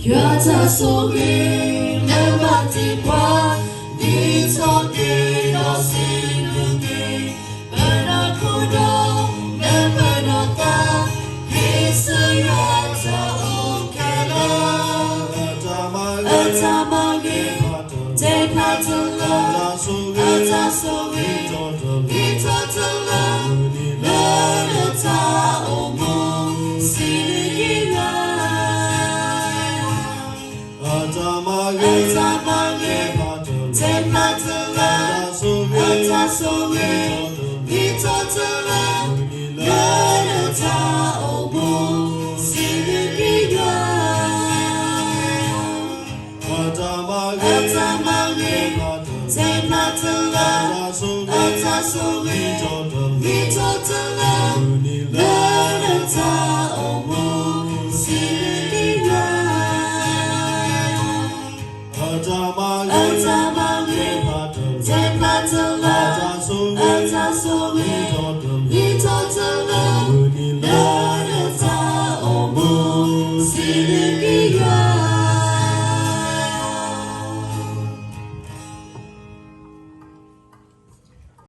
Yata sogi lembati kwa di sogi dosinugi benakudo nembenota hisayata ukela atamagi tekatula atasogi itotula lenata omu sinigira Atamage, Tekatala, Atasoge, Vitotala, Lenata, Obu, Sinigiga. Atamage, Tekatala, Atasoge, Vitotala, Lenata, Obu, Sinigiga. Atamage, Tekatala, Atasoge,